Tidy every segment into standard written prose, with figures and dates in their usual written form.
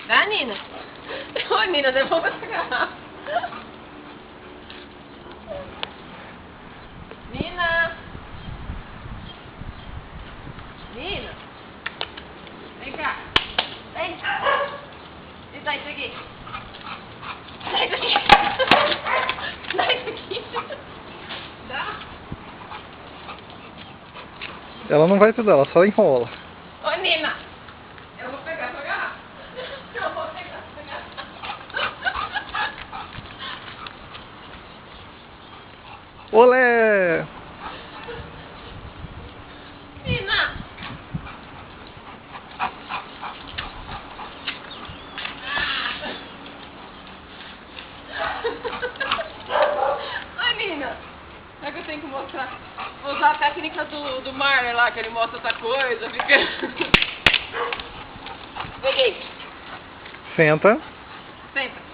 Dá, Nina. Ô, Nina, devolva essa garrafa. Nina. Nina. Vem cá. Vem. E dá isso aqui. Dá isso aqui. Dá isso aqui. Dá. Ela não vai te dar, ela só enrola. Ô, Nina. Eu vou pegar sua garrafa. Eu vou pegar sua garrafa. Olé! Nina. Ai, Nina. Será que eu tenho que mostrar? Vou usar a técnica do Marley lá, que ele mostra outra coisa, fica... Peguei. Senta. Senta.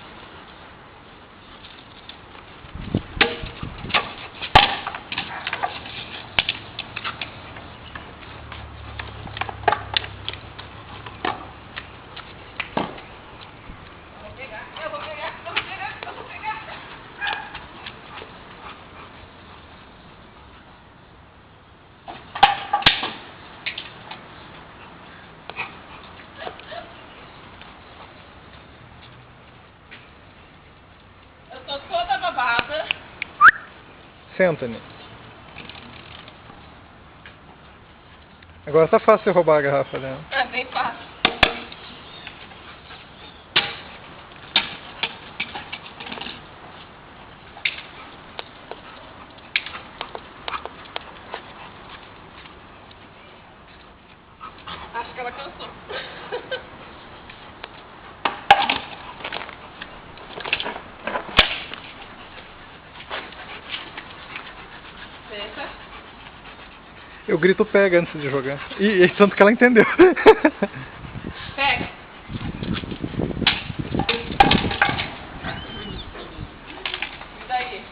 Eu vou pegar. Eu tô toda babada. Senta, Nina. Agora tá fácil roubar a garrafa dela. É bem fácil. Acho que ela cansou. Senta. Eu grito pega antes de jogar. E tanto que ela entendeu. Pega. E daí?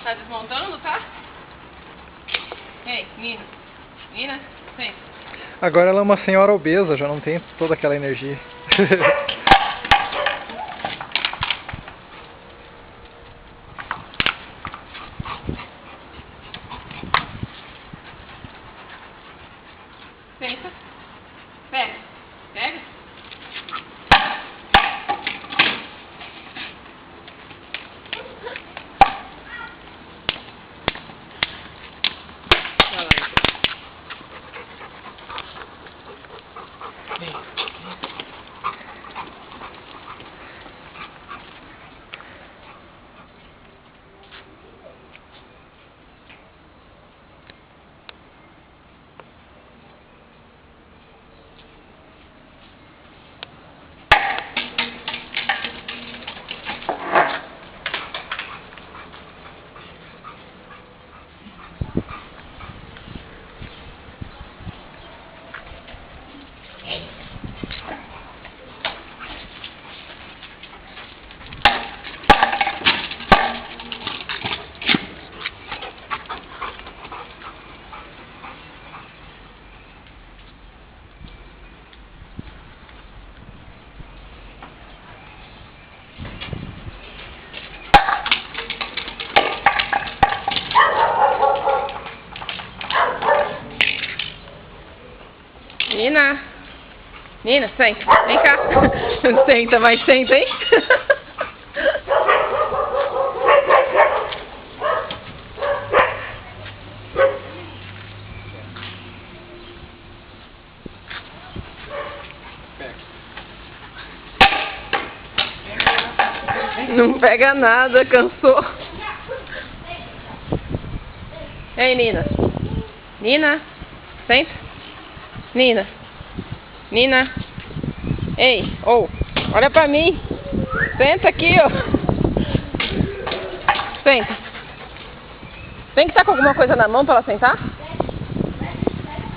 Tá desmontando, tá? Ei, Nina. Nina, vem. Agora ela é uma senhora obesa, já não tem toda aquela energia. Senta. Pega. Pega. Vai lá, então. Vem. Nina. Nina, senta. Vem cá. Senta, mas senta, hein? Não pega nada, cansou. Ei, Nina. Nina, senta. Nina. Nina. Ei, olha pra mim. Senta aqui, ó. Senta. Tem que estar com alguma coisa na mão pra ela sentar?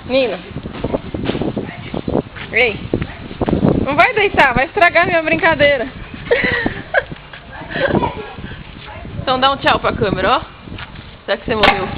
Nina. Ei. Não vai deitar, vai estragar minha brincadeira. Então dá um tchau pra câmera, ó. Será que você morreu?